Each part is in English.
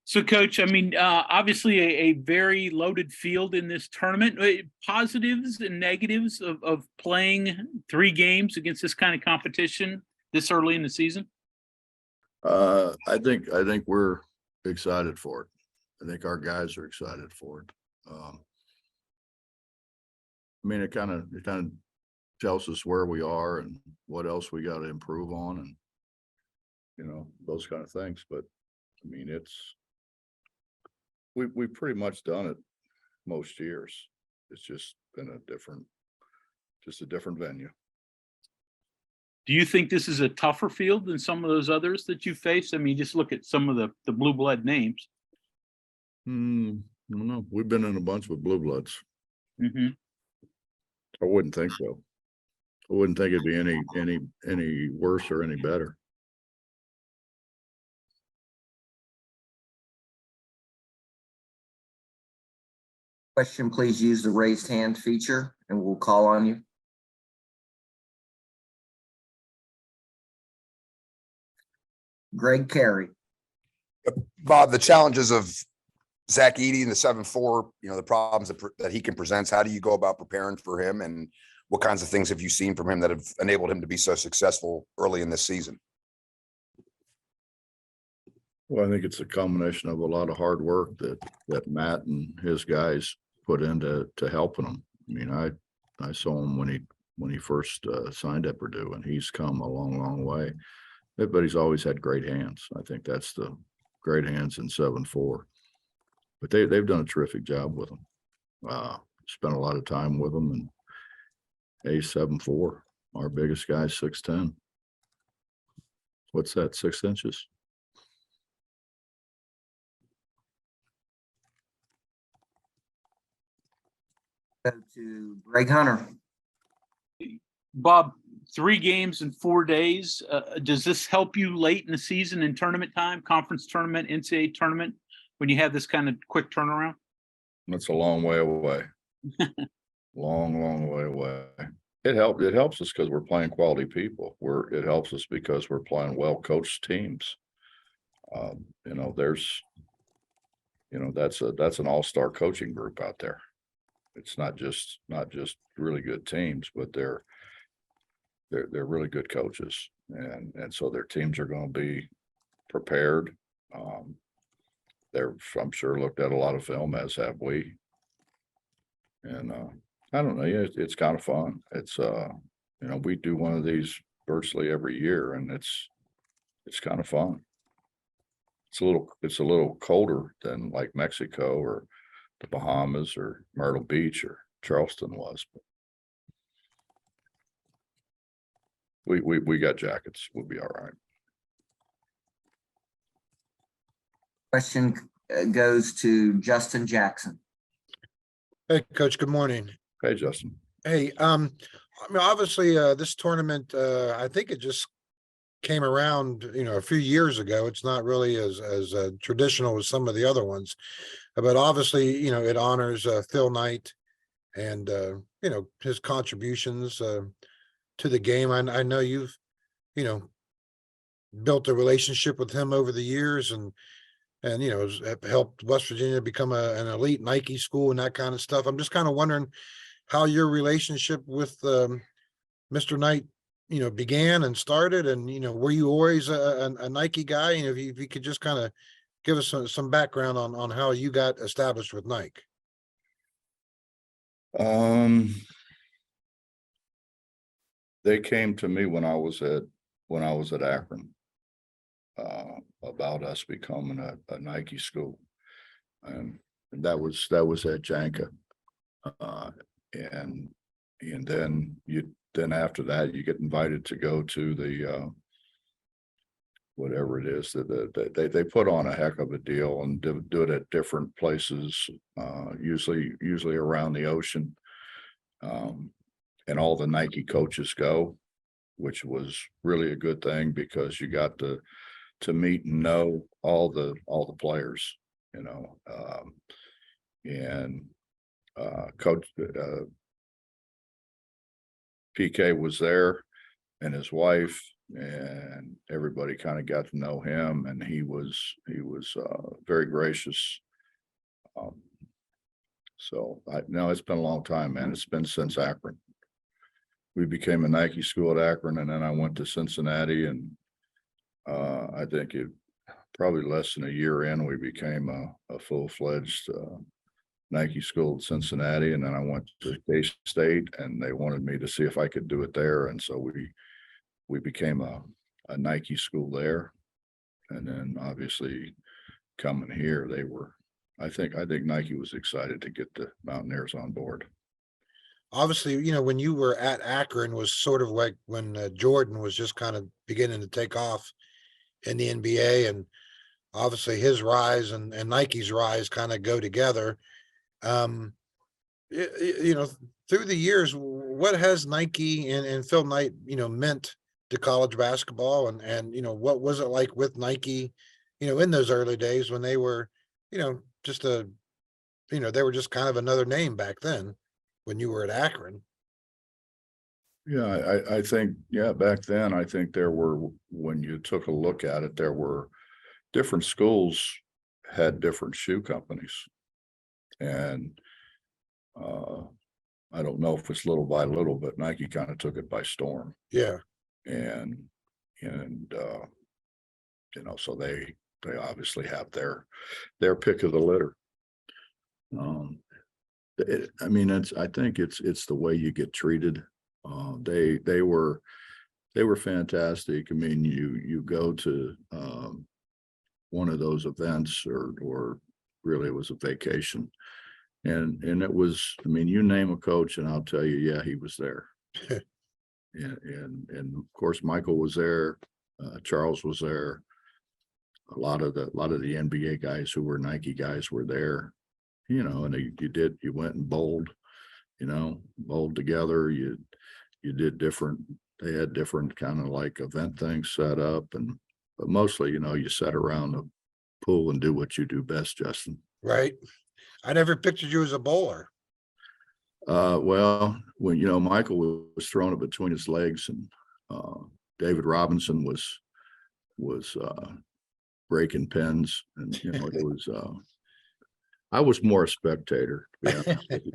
So, Coach, I mean, obviously a very loaded field in this tournament. Positives and negatives of playing 3 games against this kind of competition this early in the season? I think we're excited for it. I think our guys are excited for it. I mean, it kind of tells us where we are and what else we got to improve on, and those kind of things. But I mean, we've pretty much done it most years. It's just been a different venue. Do you think this is a tougher field than some of those others that you faced? I mean, just look at some of the blue blood names. I don't know. We've been in a bunch with blue bloods. Mm-hmm. I wouldn't think so. I wouldn't think it'd be any worse or any better. Question, please use the raised hand feature and we'll call on you. Greg Carey. Bob, the challenges of Zach Edey and the 7-4, the problems that he can present, how do you go about preparing for him, and what kinds of things have you seen from him that have enabled him to be so successful early in this season? Well, I think it's a combination of a lot of hard work that Matt and his guys put into helping him. I mean, I saw him when he first signed at Purdue, and he's come a long way. But he's always had great hands. I think that's the great hands in 7-4. But they've done a terrific job with him. Spent a lot of time with him, and a 7-4. Our biggest guy, 6'10". What's that? 6 inches. Go to Greg Hunter. Bob, 3 games in 4 days. Does this help you late in the season in tournament time, conference tournament, NCAA tournament, when you have this kind of quick turnaround? That's a long way away. long way away. It helps us because we're playing quality people. It helps us because we're playing well-coached teams. That's an all-star coaching group out there. It's not just really good teams, but they're really good coaches, and so their teams are going to be prepared. I'm sure looked at a lot of film, as have we, and I don't know. It's kind of fun. It's we do one of these virtually every year, and it's kind of fun. It's a little colder than like Mexico or the Bahamas or Myrtle Beach or Charleston was, but we got jackets. We'll be all right. Question goes to Justin Jackson. Hey, Coach. Good morning. Hey, Justin. Hey, I mean, obviously, this tournament, I think it just came around, a few years ago. It's not really as traditional as some of the other ones, but obviously, it honors Phil Knight and his contributions to the game. I know you've built a relationship with him over the years, and has helped West Virginia become an elite Nike school and that kind of stuff. I'm just kind of wondering how your relationship with Mr. Knight began and started, and were you always a Nike guy? If you could just kind of give us some background on how you got established with Nike. They came to me when I was at Akron about us becoming a Nike school, and that was at Janka, and then after that you get invited to go to the whatever it is that they put on a heck of a deal and do it at different places, usually around the ocean. And all the Nike coaches go, which was really a good thing because you got to meet and know all the players, and Coach PK was there, and his wife and everybody kind of got to know him, and he was very gracious. So no, it's been a long time, man. It's been since Akron. We became a Nike school at Akron, and then I went to Cincinnati, and I think it probably less than a year in, we became a full-fledged Nike school at Cincinnati, and then I went to K-State, and they wanted me to see if I could do it there, and so we became a Nike school there, and then obviously coming here, I think Nike was excited to get the Mountaineers on board. Obviously, when you were at Akron was sort of like when Jordan was just kind of beginning to take off in the NBA, and obviously his rise and Nike's rise kind of go together. Through the years, what has Nike and Phil Knight, meant to college basketball, and what was it like with Nike, in those early days when they were, just they were just kind of another name back then when you were at Akron. Yeah, I think, back then, I think there were, when you took a look at it, there were different schools had different shoe companies. And I don't know if it's little by little, but Nike kind of took it by storm. Yeah. And so they obviously have their pick of the litter. I think it's the way you get treated. They were fantastic. I mean, you go to one of those events, or really it was a vacation, and it was, you name a coach and I'll tell you, yeah, he was there. and of course Michael was there, Charles was there, a lot of the NBA guys who were Nike guys were there, and you went and bowled together. You did different, they had different kind of like event things set up, but mostly, you sat around the pool and do what you do best, Justin. Right. I never pictured you as a bowler. Well, when, Michael was throwing it between his legs, and David Robinson was breaking pins, and, it was, I was more a spectator, to be honest with you.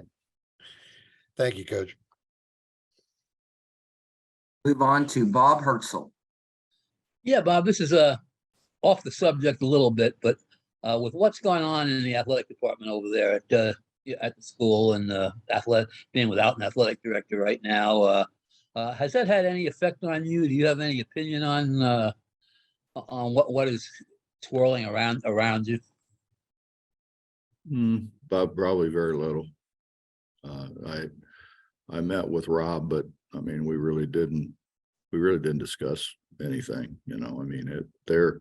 Thank you, Coach. Move on to Bob Hertzel. Yeah, Bob, this is off the subject a little bit, but with what's going on in the athletic department over there at the school, and being without an athletic director right now, has that had any effect on you? Do you have any opinion on what is swirling around you? Bob, probably very little. I met with Rob, but we really didn't discuss anything. They're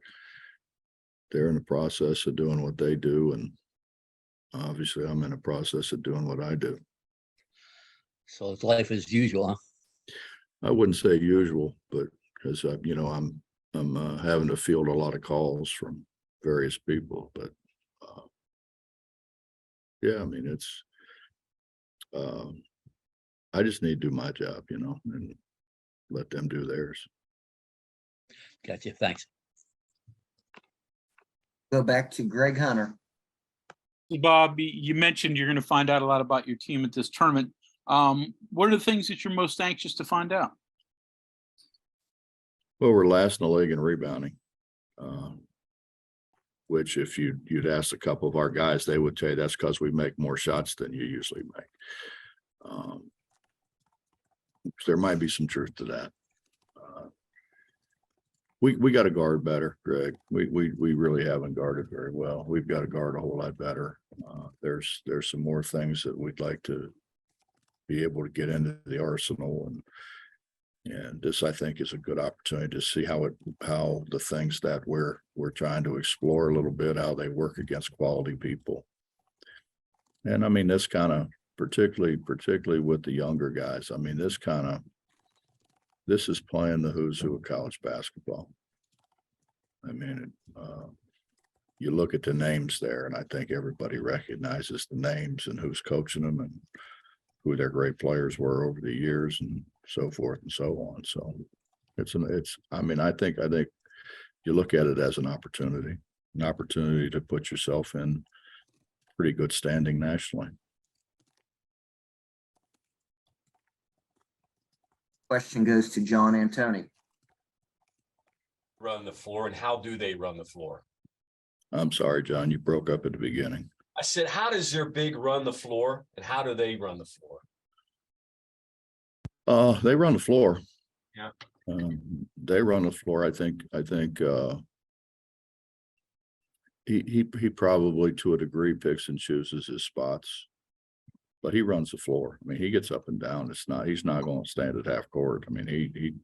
in the process of doing what they do, and obviously I'm in the process of doing what I do. So it's life as usual, huh? I wouldn't say usual, but because I'm having to field a lot of calls from various people, but yeah, it's I just need to do my job, and let them do theirs. Gotcha. Thanks. Go back to Greg Hunter. Bob, you mentioned you're going to find out a lot about your team at this tournament. What are the things that you're most anxious to find out? Well, we're last in the league in rebounding, which if you'd asked a couple of our guys, they would tell you that's because we make more shots than you usually make. There might be some truth to that. We got to guard better, Greg. We really haven't guarded very well. We've got to guard a whole lot better. There's some more things that we'd like to be able to get into the arsenal, and this, I think, is a good opportunity to see how the things that we're trying to explore a little bit, how they work against quality people. And this kind of particularly with the younger guys, this is playing the who's who of college basketball. You look at the names there, and I think everybody recognizes the names and who's coaching them and who their great players were over the years and so forth and so on. So I mean, I think you look at it as an opportunity to put yourself in pretty good standing nationally. Question goes to John Antoni. Run the floor, and how do they run the floor? I'm sorry, John, you broke up at the beginning. I said, how does their big run the floor, and how do they run the floor? They run the floor. Yeah. They run the floor. I think, he probably to a degree picks and chooses his spots, but he runs the floor. I mean, he gets up and down. He's not going to stand at half court. I mean,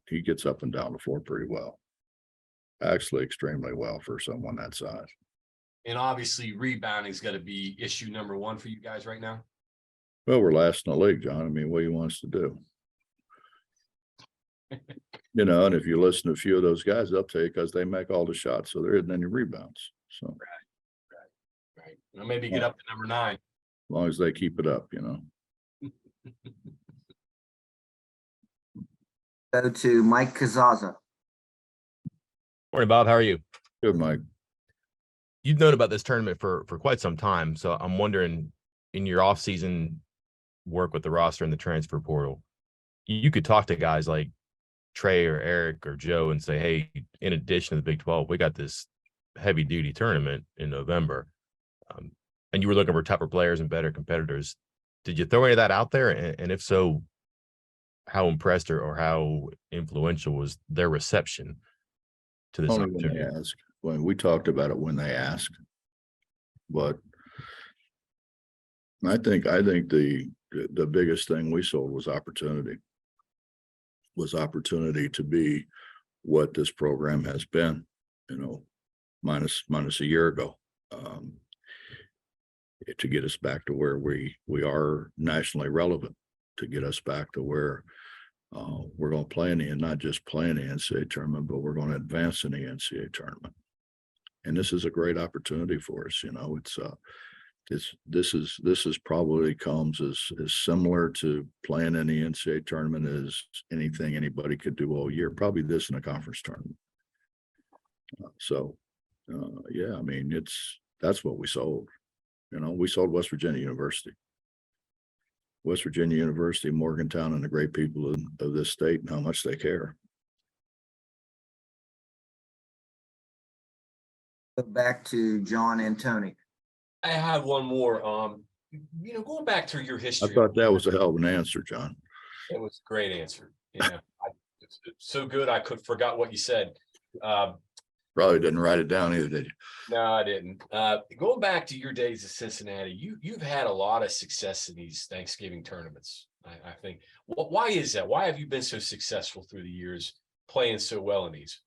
he gets up and down the floor pretty well. Actually, extremely well for someone that size. And obviously rebounding is going to be issue number one for you guys right now. Well, we're last in the league, John. I mean, what do you want us to do? You know, and if you listen to a few of those guys, they'll tell you because they make all the shots, so there isn't any rebounds. So Right. Well, maybe get up to number 9. as long as they keep it up, you know. Go to Mike Kazaza. Morning, Bob. How are you? Good, Mike. You've known about this tournament for quite some time. So I'm wondering, in your off-season work with the roster and the transfer portal, you could talk to guys like Trey or Eric or Joe and say, hey, in addition to the Big 12, we got this heavy duty tournament in November. And you were looking for tougher players and better competitors. Did you throw any of that out there? And if so, how impressed or how influential was their reception to this Only when they opportunity? ask. When we talked about it when they ask, but I think the biggest thing we sold was opportunity. Was opportunity to be what this program has been, you know, minus a year ago, to get us back to where we are nationally relevant, to get us back to where we're going to play in and not just play in the NCAA tournament, but we're going to advance in the NCAA tournament. And this is a great opportunity for us. You know, this is probably comes as similar to playing in the NCAA tournament as anything anybody could do all year. Probably this in a conference tournament. Yeah, I mean, that's what we sold. You know, we sold West Virginia University. West Virginia University, Morgantown, and the great people of this state and how much they care. Go back to John Antoni. I have one more. Going back to your I history. thought that was a hell of an answer, John. It was a great answer. Yeah. It's so good. I forgot what you said. Probably didn't write it down either, did you? No, I didn't. Going back to your days at Cincinnati, you've had a lot of success in these Thanksgiving tournaments. I think. Why is that? Why have you been so successful through the years, playing so well in these?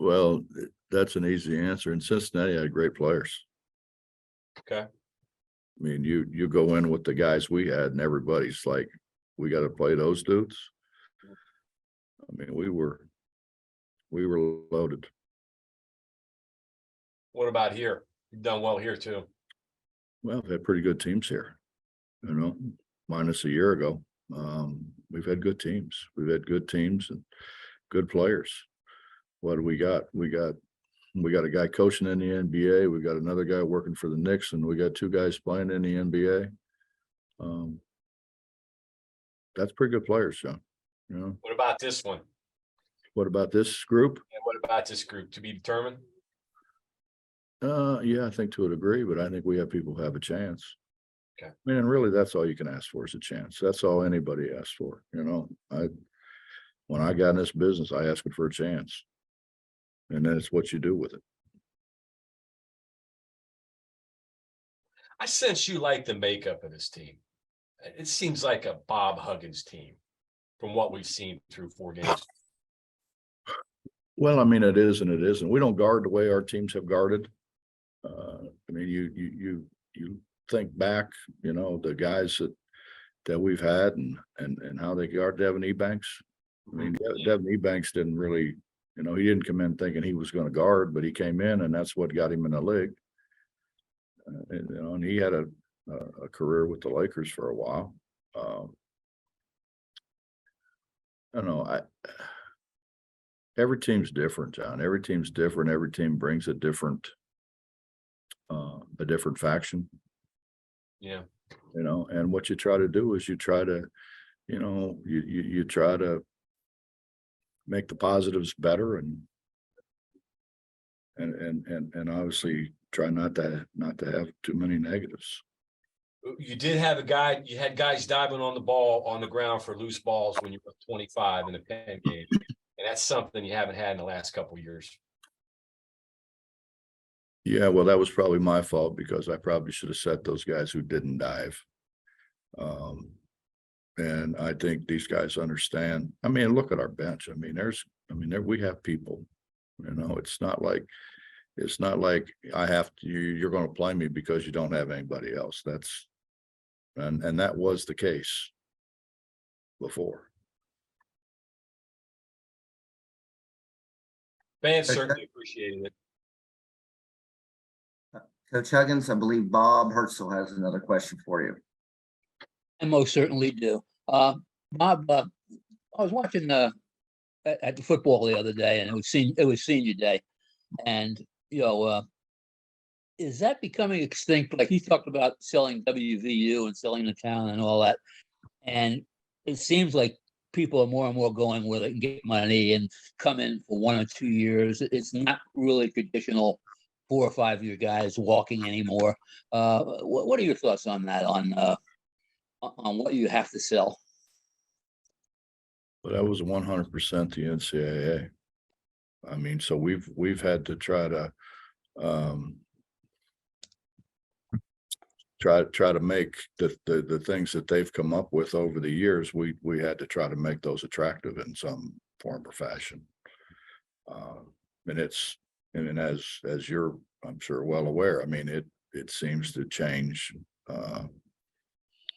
Well, that's an easy answer. In Cincinnati, I had great players. Okay. I mean, you go in with the guys we had, and everybody's like, we got to play those dudes. I mean, we were loaded. What about here? You've done well here too. Well, we've had pretty good teams here, you know, minus a year ago. We've had good teams. We've had good teams and good players. What do we got? We got a guy coaching in the NBA. We got another guy working for the Knicks, and we got 2 guys playing in the NBA. That's pretty good players, John. You know. What about this one? What about this group? And what about this group to be determined? Yeah, I think to a degree, but I think we have people who have a chance. Okay. I mean, and really, that's all you can ask for is a chance. That's all anybody asks for. You know, when I got in this business, I asked for a chance. And then it's what you do with it. I sense you like the makeup of this team. It seems like a Bob Huggins team from what we've seen through 4 games. Well, I mean, it is and it isn't. We don't guard the way our teams have guarded. I mean, you think back, you know, the guys that we've had and how they guard Devin Ebanks. I mean, Devin Ebanks didn't really, you know, he didn't come in thinking he was going to guard, but he came in and that's what got him in the league. And he had a career with the Lakers for a while. I don't know. Every team's different, John. Every team's different. Every team brings a different faction, Yeah. you know, and what you try to do is you try to, you know, you try to make the positives better and obviously try not to have too many negatives. You did have you had guys diving on the ball on the ground for loose balls when you were 25 in a Penn game. And that's something you haven't had in the last couple of years. Yeah, well, that was probably my fault because I probably should have set those guys who didn't dive. And I think these guys understand. I mean, look at our bench. I mean, we have people, you know, it's not like I have to, you're going to play me because you don't have anybody else. And that was the case before. Fans certainly appreciated it. Coach Huggins, I believe Bob Hertzel has another question for you. I most certainly do. Bob, I was watching at the football the other day, and it was senior day, and is that becoming extinct? Like he talked about selling WVU and selling the town and all that, and it seems like people are more and more going where they can get money and come in for 1 or 2 years. It's not really traditional 4 or 5 year guys walking anymore. What are your thoughts on that? On what you have to sell? But that was 100% the NCAA. I mean, so we've had to try to try to make the things that they've come up with over the years. We had to try to make those attractive in some form or fashion. And as you're, I'm sure, well aware, I mean, it seems to change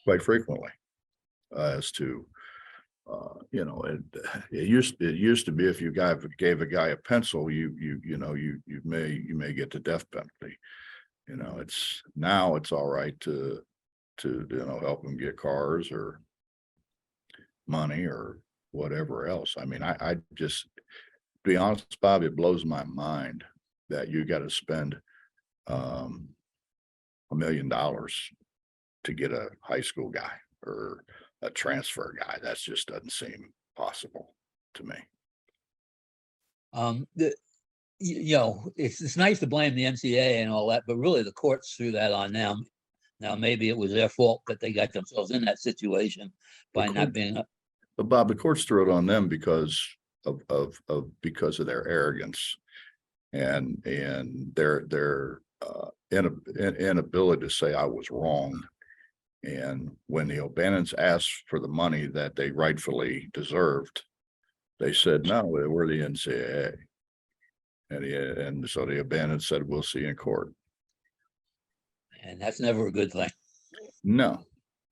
quite frequently as to it used to be if you gave a guy a pencil, you may get the death penalty. You know, it's all right to help them get cars or money or whatever else. I mean, I just, to be honest, Bob, it blows my mind that you got to spend $1 million to get a high school guy or a transfer guy. That just doesn't seem possible to me. It's nice to blame the NCAA and all that, but really the courts threw that on them. Now maybe it was their fault that they got themselves in that situation by not being. But Bob, the courts threw it on them because of their arrogance and their inability to say I was wrong. And when the O'Bannons asked for the money that they rightfully deserved, they said, no, we're the NCAA. And so the O'Bannons said, we'll see you in court. And that's never a good thing. No,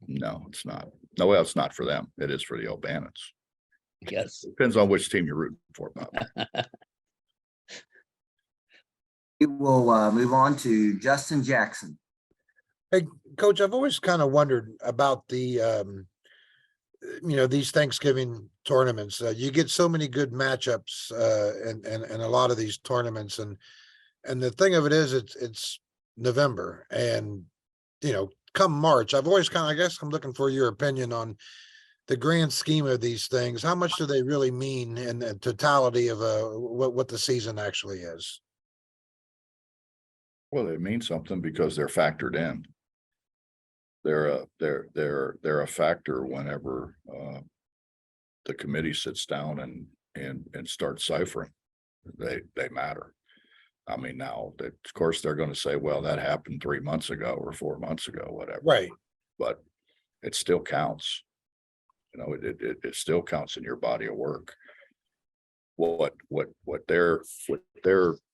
it's not. No, well, it's not for them. It is for the O'Bannons. Yes. Depends on which team you're rooting for, Bob. We will move on to Justin Jackson. Hey, Coach, I've always kind of wondered about the, these Thanksgiving tournaments. You get so many good matchups and a lot of these tournaments. And the thing of it is, it's November. And, come March, I've always I guess I'm looking for your opinion on the grand scheme of these things. How much do they really mean in the totality of what the season actually is? Well, they mean something because they're factored in. They're a factor whenever the committee sits down and starts ciphering. They matter. I mean, now of course they're going to say, well, that happened 3 months ago or 4 months ago, whatever. Right. But it still counts. It still counts in your body of work. What their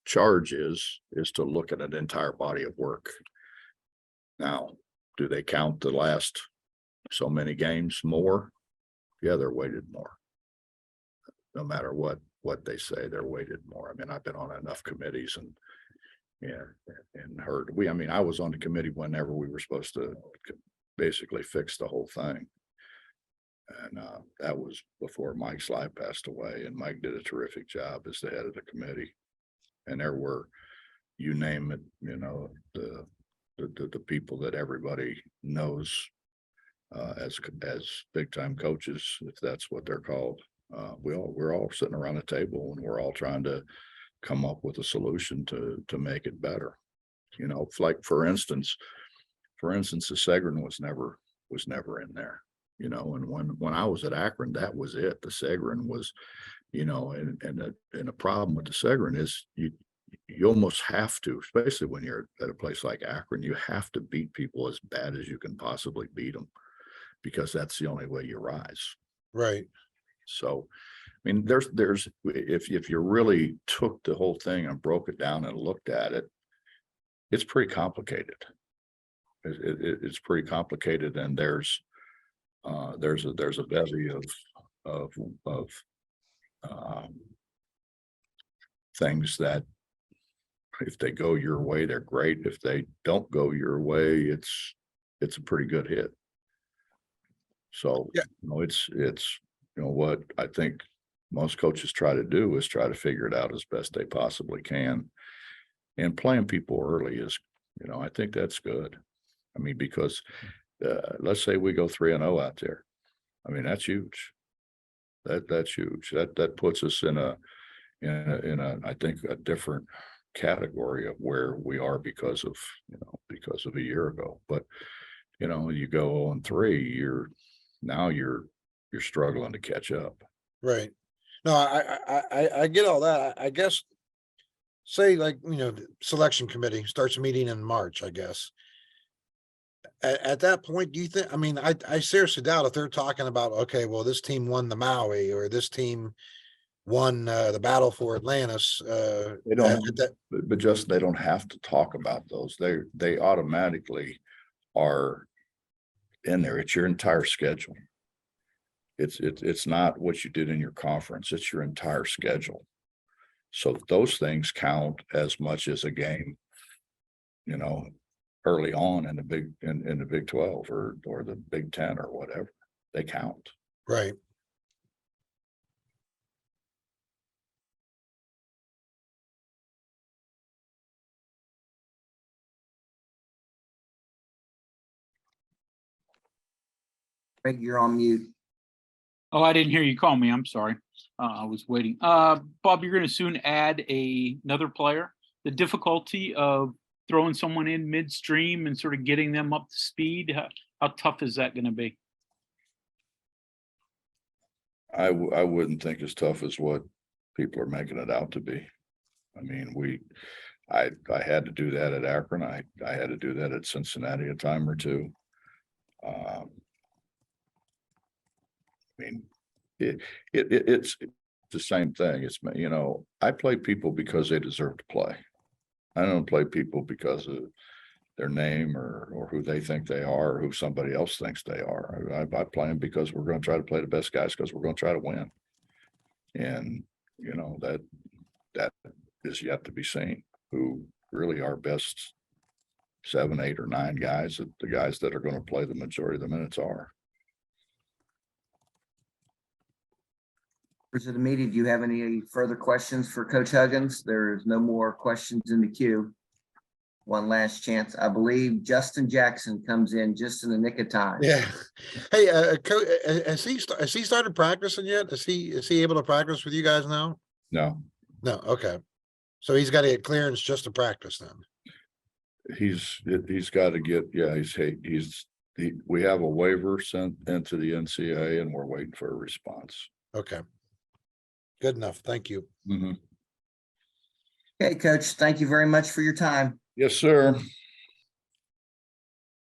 charge is to look at an entire body of work. Now, do they count the last so many games more? Yeah, they're weighted more. No matter what they say, they're weighted more. I mean, I've been on enough committees and heard. I was on the committee whenever we were supposed to basically fix the whole thing. And that was before Mike Sly passed away, and Mike did a terrific job as the head of the committee. And there were, you name it, you know, the people that everybody knows as big time coaches, if that's what they're called. We're all sitting around a table and we're all trying to come up with a solution to make it better. You know, like for instance, the Segrin was never in there. You know, and when I was at Akron, that was it. The Segrin was, you know, and the problem with the Segrin is you almost have to, especially when you're at a place like Akron, you have to beat people as bad as you can possibly beat them, because that's the only way you rise. Right. So, I mean, there's if you really took the whole thing and broke it down and looked at it, it's pretty complicated. It's pretty complicated, and there's a bevy of things that if they go your way, they're great. If they don't go your way, it's a pretty good hit. So, Yeah. you know, it's, you know, what I think most coaches try to do is try to figure it out as best they possibly can. And playing people early is, you know, I think that's good. I mean, because let's say we go 3-0 out there. I mean, that's huge. That's huge. That puts us in a I think a different category of where we are because of a year ago. But you know, you go 0-3, you're struggling to catch up. Right. No, I get all that. I guess, say like, you know, the selection committee starts meeting in March, I guess. At that point, do you think, I mean, I seriously doubt if they're talking about, okay, well, this team won the Maui or this team won the battle for Atlantis. They don't, but just, they don't have to talk about those. They automatically are in there. It's your entire schedule. It's not what you did in your conference. It's your entire schedule. So those things count as much as a game, you know, early on in the Big 12 or the Big 10 or whatever. They count. Right. Greg, you're on mute. Oh, I didn't hear you call me. I'm sorry. I was waiting. Bob, you're going to soon add another player. The difficulty of throwing someone in midstream and sort of getting them up to speed. How tough is that going to be? I wouldn't think as tough as what people are making it out to be. I mean, I had to do that at Akron. I had to do that at Cincinnati a time or two. I mean, it's the same thing. It's, you know, I play people because they deserve to play. I don't play people because of their name or who they think they are, or who somebody else thinks they are. I play them because we're going to try to play the best guys, because we're going to try to win. And, you know, that is yet to be seen, who really our best 7, 8, or 9 guys, the guys that are going to play the majority of the minutes are. Members of the media, do you have any further questions for Coach Huggins? There's no more questions in the queue. One last chance. I believe Justin Jackson comes in just in the nick of time. Yeah. Hey, Coach, has he started practicing yet? Is he able to practice with you guys now? No, No. Okay. So he's got to get clearance just to practice then. he's got to get, yeah, we have a waiver sent into the NCAA and we're waiting for a response. Okay. Good enough. Thank you. Mm-hmm. Okay, Coach, thank you very much for your time. Yes, sir.